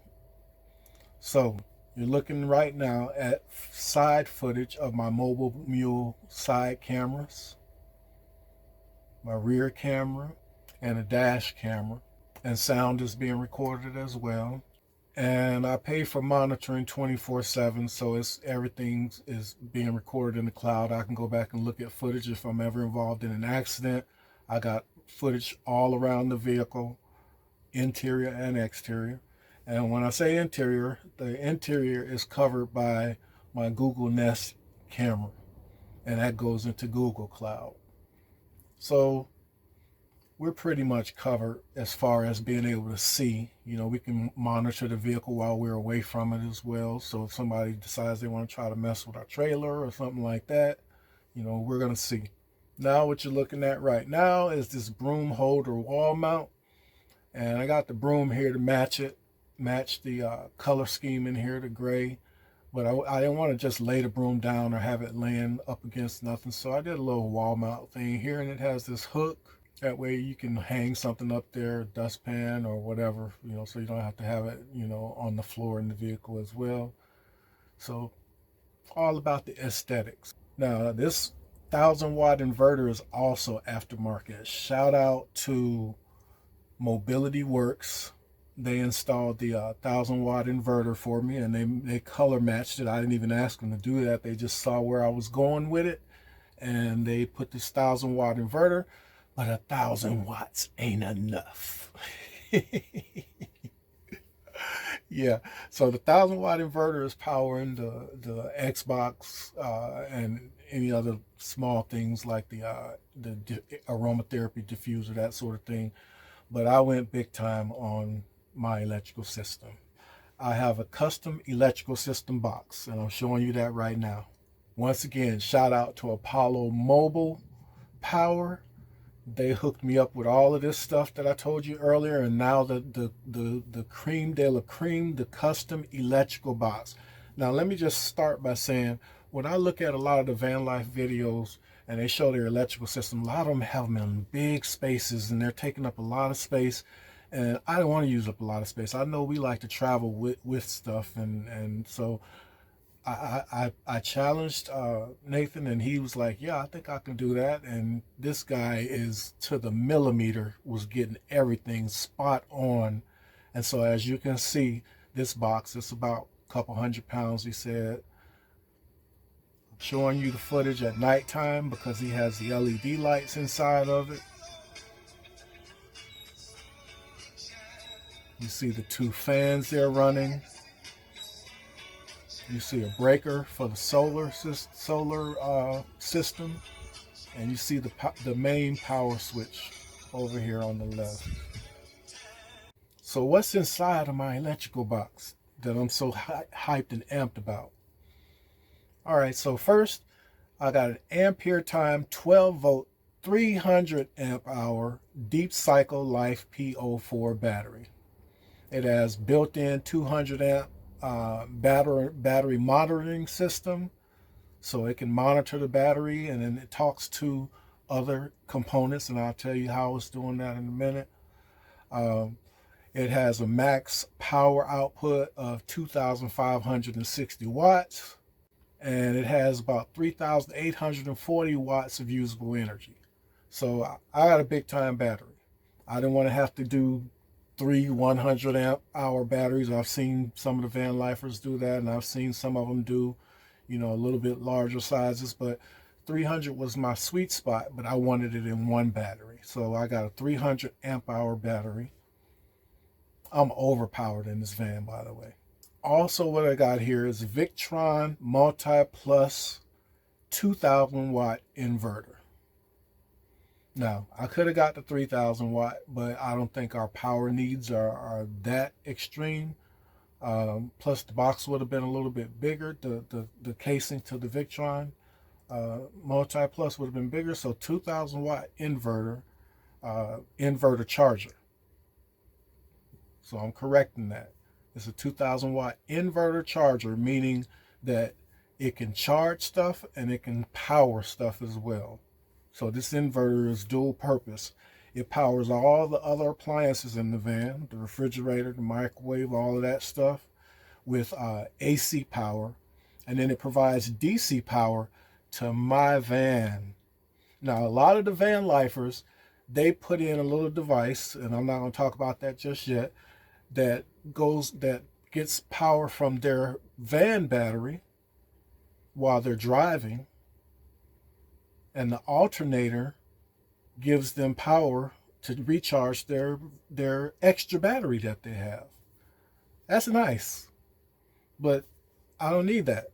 So you're looking right now at side footage of my Mobile Mule side cameras, my rear camera, and a dash camera. And sound is being recorded as well. And I pay for monitoring 24/7, so everything is being recorded in the cloud. I can go back and look at footage if I'm ever involved in an accident. I got footage all around the vehicle, interior and exterior. And when I say interior, the interior is covered by my Google Nest camera, and that goes into Google Cloud. So we're pretty much covered as far as being able to see. You know, we can monitor the vehicle while we're away from it as well. So if somebody decides they want to try to mess with our trailer or something like that, you know, we're going to see. Now what you're looking at right now is this broom holder wall mount. And I got the broom here to match the color scheme in here, the gray. But I didn't want to just lay the broom down or have it laying up against nothing. So I did a little wall mount thing here, and it has this hook. That way you can hang something up there, a dustpan or whatever, you know, so you don't have to have it, you know, on the floor in the vehicle as well. So all about the aesthetics. Now this 1,000-watt inverter is also aftermarket. Shout out to Mobility Works. They installed the 1,000-watt inverter for me, and they color matched it. I didn't even ask them to do that. They just saw where I was going with it, and they put this 1,000-watt inverter. But 1,000 watts ain't enough. Yeah, so the 1,000-watt inverter is powering the Xbox and any other small things like the aromatherapy diffuser, that sort of thing. But I went big time on my electrical system. I have a custom electrical system box, and I'm showing you that right now. Once again, shout out to Apollo Mobile Power. They hooked me up with all of this stuff that I told you earlier, and now the cream de la cream, the custom electrical box. Now let me just start by saying, when I look at a lot of the van life videos and they show their electrical system, a lot of them have them in big spaces and they're taking up a lot of space, and I don't want to use up a lot of space. I know we like to travel with stuff, and so I challenged Nathan, and he was like, yeah, I think I can do that. And this guy is to the millimeter, was getting everything spot on. And so as you can see, this box is about a couple 100 pounds, he said. I'm showing you the footage at nighttime because he has the LED lights inside of it. You see the 2 fans there running. You see a breaker for the solar system, and you see the main power switch over here on the left. So what's inside of my electrical box that I'm so hyped and amped about? All right, so first I got an ampere time 12 volt 300 amp hour deep cycle life PO4 battery. It has built-in 200 amp battery monitoring system, so it can monitor the battery, and then it talks to other components, and I'll tell you how it's doing that in a minute. It has a max power output of 2,560 watts, and it has about 3,840 watts of usable energy. So I got a big time battery. I didn't want to have to do 3 100 amp hour batteries. I've seen some of the van lifers do that, and I've seen some of them do, you know, a little bit larger sizes, but 300 was my sweet spot, but I wanted it in one battery. So I got a 300 amp hour battery. I'm overpowered in this van, by the way. Also, what I got here is a Victron multi-plus 2,000 watt inverter. Now, I could have got the 3,000 watt, but I don't think our power needs are that extreme. Plus, the box would have been a little bit bigger. The casing to the Victron multi-plus would have been bigger. So 2,000 watt inverter, inverter charger. So I'm correcting that. It's a 2,000 watt inverter charger, meaning that it can charge stuff and it can power stuff as well. So this inverter is dual purpose. It powers all the other appliances in the van, the refrigerator, the microwave, all of that stuff, with AC power. And then it provides DC power to my van. Now, a lot of the van lifers, they put in a little device, and I'm not going to talk about that just yet, that gets power from their van battery while they're driving, and the alternator gives them power to recharge their extra battery that they have. That's nice, but I don't need that,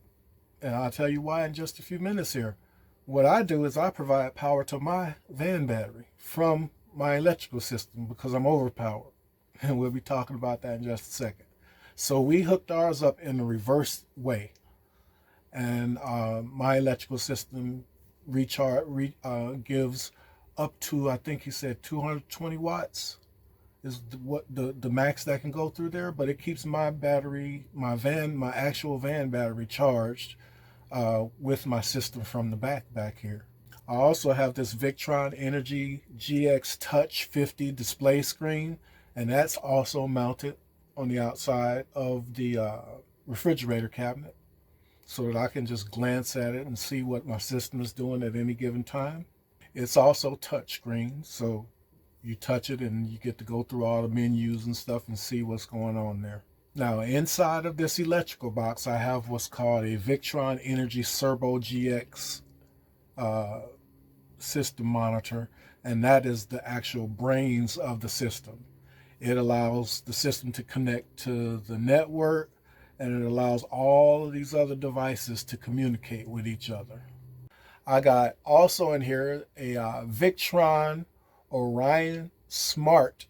and I'll tell you why in just a few minutes here. What I do is I provide power to my van battery from my electrical system because I'm overpowered, and we'll be talking about that in just a second. So we hooked ours up in the reverse way, and my electrical system gives up to, I think he said 220 watts is what the max that can go through there, but it keeps my battery, my actual van battery charged with my system from the back here. I also have this Victron Energy GX Touch 50 display screen, and that's also mounted on the outside of the refrigerator cabinet, so that I can just glance at it and see what my system is doing at any given time. It's also touch screen, so you touch it and you get to go through all the menus and stuff and see what's going on there. Now, inside of this electrical box, I have what's called a Victron Energy Servo GX system monitor, and that is the actual brains of the system. It allows the system to connect to the network, and it allows all of these other devices to communicate with each other. I got also in here a Victron Orion Smart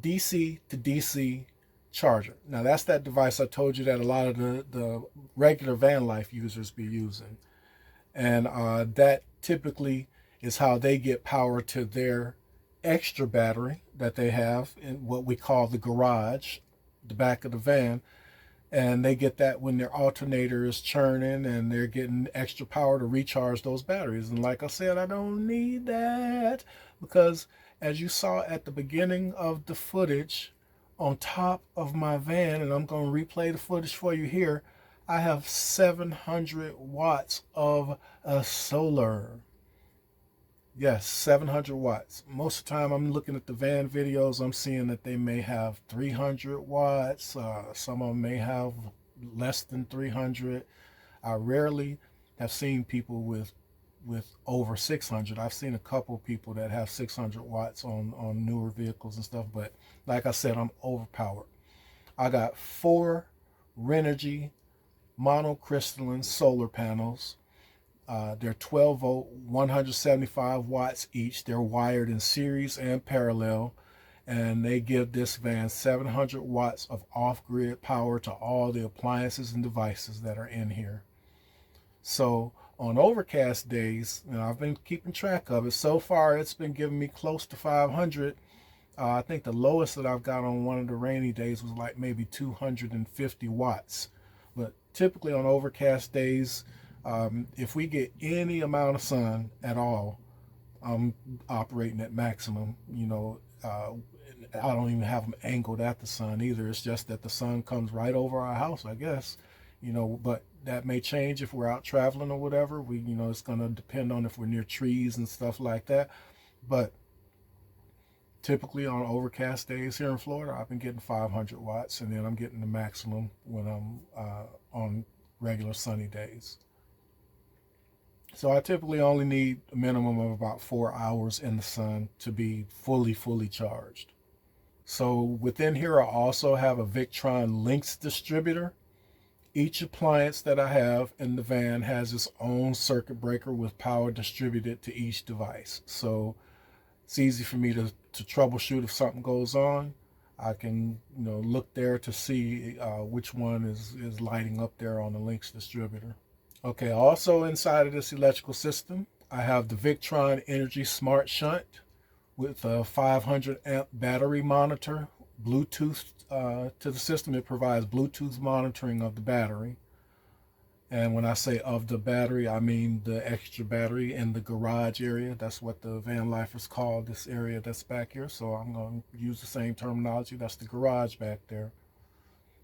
DC to DC charger. Now that's that device I told you that a lot of the regular van life users be using. And that typically is how they get power to their extra battery that they have in what we call the garage, the back of the van. And they get that when their alternator is churning and they're getting extra power to recharge those batteries. And like I said, I don't need that because as you saw at the beginning of the footage, on top of my van, and I'm going to replay the footage for you here, I have 700 watts of solar. Yes, 700 watts. Most of the time I'm looking at the van videos, I'm seeing that they may have 300 watts. Some of them may have less than 300. I rarely have seen people with over 600. I've seen a couple people that have 600 watts on newer vehicles and stuff, but like I said, I'm overpowered. I got 4 Renogy monocrystalline solar panels. They're 12 volt, 175 watts each. They're wired in series and parallel, and they give this van 700 watts of off-grid power to all the appliances and devices that are in here. So on overcast days, and I've been keeping track of it, so far it's been giving me close to 500. I think the lowest that I've got on one of the rainy days was like maybe 250 watts. But typically on overcast days, if we get any amount of sun at all, I'm operating at maximum. I don't even have them angled at the sun either. It's just that the sun comes right over our house, I guess. But that may change if we're out traveling or whatever. It's going to depend on if we're near trees and stuff like that. But typically on overcast days here in Florida, I've been getting 500 watts, and then I'm getting the maximum when I'm on regular sunny days. So I typically only need a minimum of about 4 hours in the sun to be fully charged. So within here, I also have a Victron links distributor. Each appliance that I have in the van has its own circuit breaker with power distributed to each device. So it's easy for me to troubleshoot if something goes on. I can look there to see which one is lighting up there on the links distributor. Okay, also inside of this electrical system, I have the Victron Energy Smart Shunt with a 500 amp battery monitor, Bluetooth to the system. It provides Bluetooth monitoring of the battery. And when I say of the battery, I mean the extra battery in the garage area. That's what the van lifers call this area that's back here. So I'm going to use the same terminology. That's the garage back there.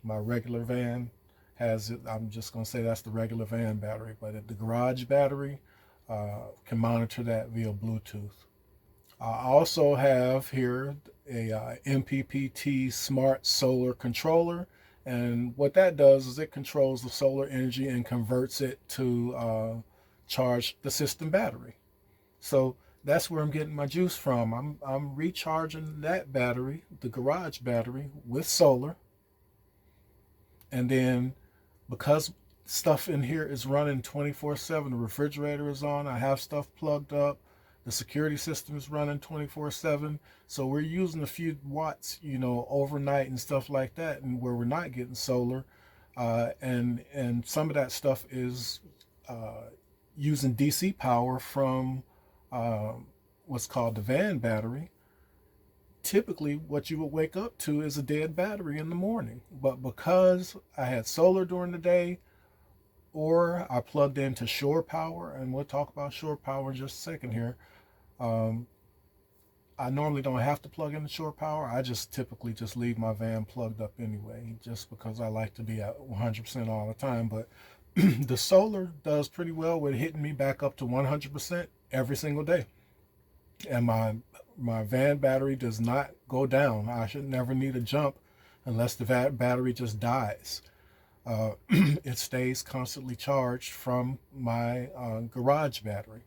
My regular van has it. I'm just going to say that's the regular van battery, but the garage battery can monitor that via Bluetooth. I also have here a MPPT Smart Solar Controller, and what that does is it controls the solar energy and converts it to charge the system battery. So that's where I'm getting my juice from. I'm recharging that battery, the garage battery, with solar, and then because stuff in here is running 24/7, the refrigerator is on, I have stuff plugged up, the security system is running 24/7, so we're using a few watts, overnight and stuff like that, and where we're not getting solar, and some of that stuff is using DC power from what's called the van battery. Typically what you would wake up to is a dead battery in the morning, but because I had solar during the day, or I plugged into shore power, and we'll talk about shore power in just a second here. I normally don't have to plug into shore power. I just typically just leave my van plugged up anyway, just because I like to be at 100% all the time. But the solar does pretty well with hitting me back up to 100% every single day. And my van battery does not go down. I should never need a jump unless the battery just dies. It stays constantly charged from my garage battery.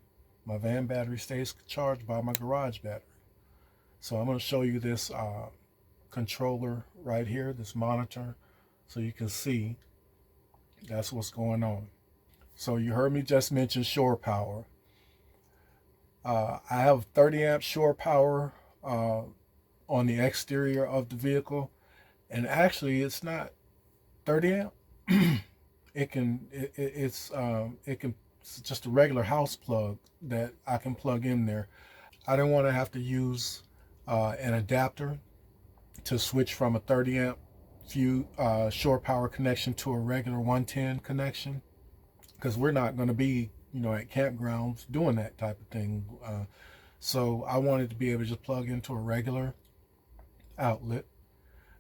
My van battery stays charged by my garage battery. So I'm going to show you this controller right here, this monitor, so you can see that's what's going on. So you heard me just mention shore power. I have 30 amp shore power on the exterior of the vehicle, and actually it's not 30 amp. It can it's just a regular house plug that I can plug in there. I didn't want to have to use an adapter to switch from a 30 amp shore power connection to a regular 110 connection, because we're not going to be, at campgrounds doing that type of thing. So I wanted to be able to just plug into a regular outlet.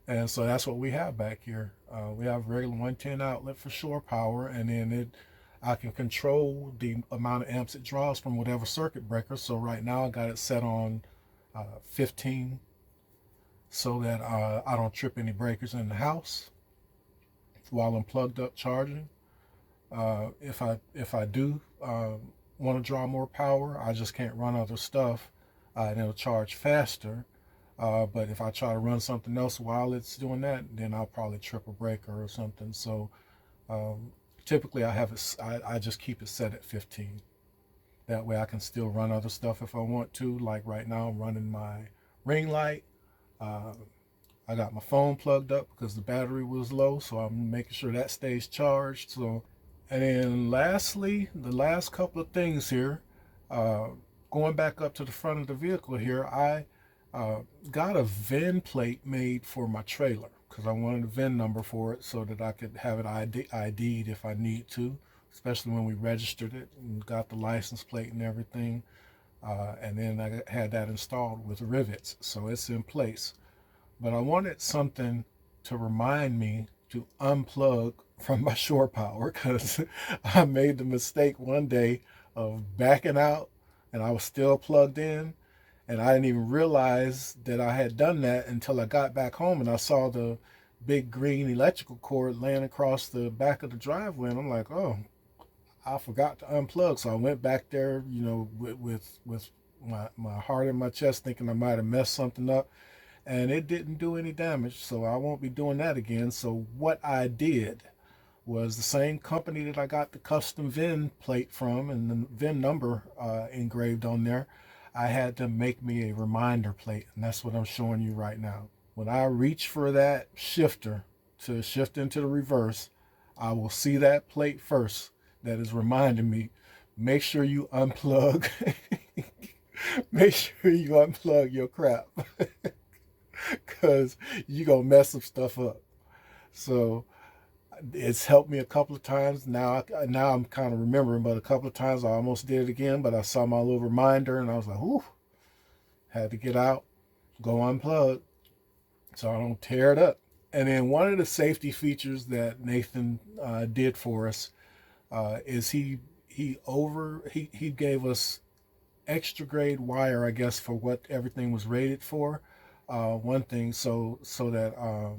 And so that's what we have back here. We have a regular 110 outlet for shore power, and then I can control the amount of amps it draws from whatever circuit breaker. So right now I got it set on 15, so that I don't trip any breakers in the house while I'm plugged up charging. If I do want to draw more power, I just can't run other stuff, and it'll charge faster. But if I try to run something else while it's doing that, then I'll probably trip a breaker or something. So typically I just keep it set at 15. That way I can still run other stuff if I want to. Like right now I'm running my ring light. I got my phone plugged up because the battery was low, so I'm making sure that stays charged. So, and then lastly, the last couple of things here, going back up to the front of the vehicle here, I got a VIN plate made for my trailer because I wanted a VIN number for it so that I could have it ID'd if I need to, especially when we registered it and got the license plate and everything. And then I had that installed with rivets, so it's in place. But I wanted something to remind me to unplug from my shore power, because I made the mistake one day of backing out and I was still plugged in, and I didn't even realize that I had done that until I got back home and I saw the big green electrical cord laying across the back of the driveway, and I'm like, oh, I forgot to unplug. So I went back there, with my heart in my chest, thinking I might have messed something up, and it didn't do any damage. So I won't be doing that again. So what I did was the same company that I got the custom VIN plate from and the VIN number engraved on there, I had to make me a reminder plate, and that's what I'm showing you right now. When I reach for that shifter to shift into the reverse, I will see that plate first that is reminding me, make sure you unplug. Make sure you unplug your crap, because you're going to mess some stuff up. So it's helped me a couple of times. Now I'm kind of remembering, but a couple of times I almost did it again, but I saw my little reminder and I was like, whew, had to get out, go unplug so I don't tear it up. And then one of the safety features that Nathan did for us is he gave us extra grade wire, I guess, for what everything was rated for. One thing, so that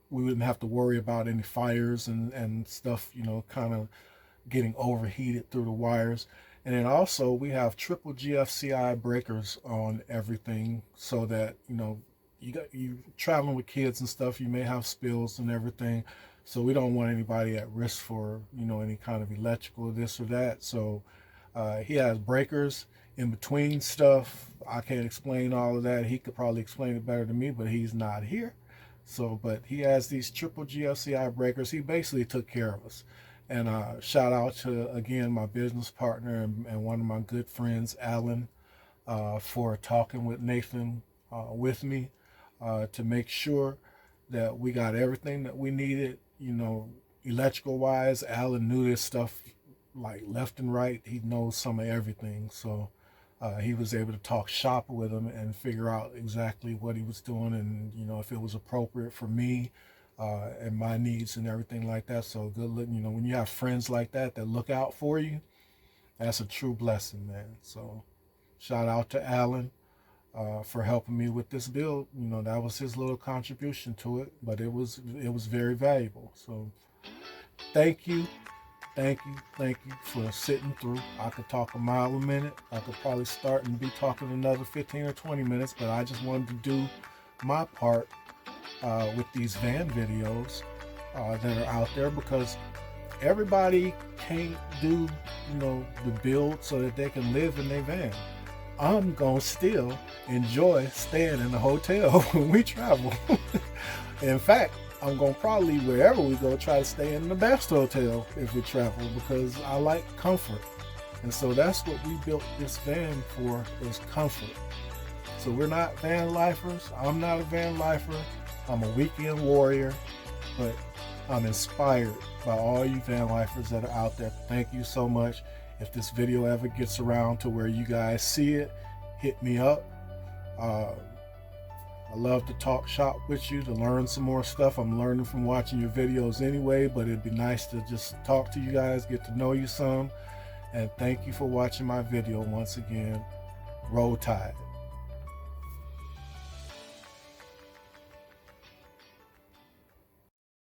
we wouldn't have to worry about any fires and stuff, kind of getting overheated through the wires. And then also we have triple GFCI breakers on everything, so that, you traveling with kids and stuff, you may have spills and everything. So we don't want anybody at risk for, any kind of electrical, this or that. So he has breakers in between stuff. I can't explain all of that. He could probably explain it better than me, but he's not here. So, but he has these triple GFCI breakers. He basically took care of us. And shout out to, again, my business partner and one of my good friends, Alan, for talking with Nathan with me to make sure that we got everything that we needed, electrical wise. Alan knew this stuff like left and right. He knows some of everything. So he was able to talk shop with him and figure out exactly what he was doing, and if it was appropriate for me and my needs and everything like that. So good look, when you have friends like that look out for you, that's a true blessing, man. So shout out to Alan for helping me with this build. That was his little contribution to it, but it was very valuable. So thank you for sitting through. I could talk a mile a minute. I could probably start and be talking another 15 or 20 minutes, but I just wanted to do my part with these van videos that are out there, because everybody can't do, the build so that they can live in their van. I'm gonna still enjoy staying in a hotel when we travel. In fact, I'm gonna probably, wherever we go, try to stay in the best hotel if we travel, because I like comfort. And so that's what we built this van for, is comfort. So we're not van lifers. I'm not a van lifer. I'm a weekend warrior, but I'm inspired by all you van lifers that are out there. Thank you so much. If this video ever gets around to where you guys see it, hit me up. I love to talk shop with you, to learn some more stuff. I'm learning from watching your videos anyway, but it'd be nice to just talk to you guys, get to know you some. And thank you for watching my video once again. Roll Tide.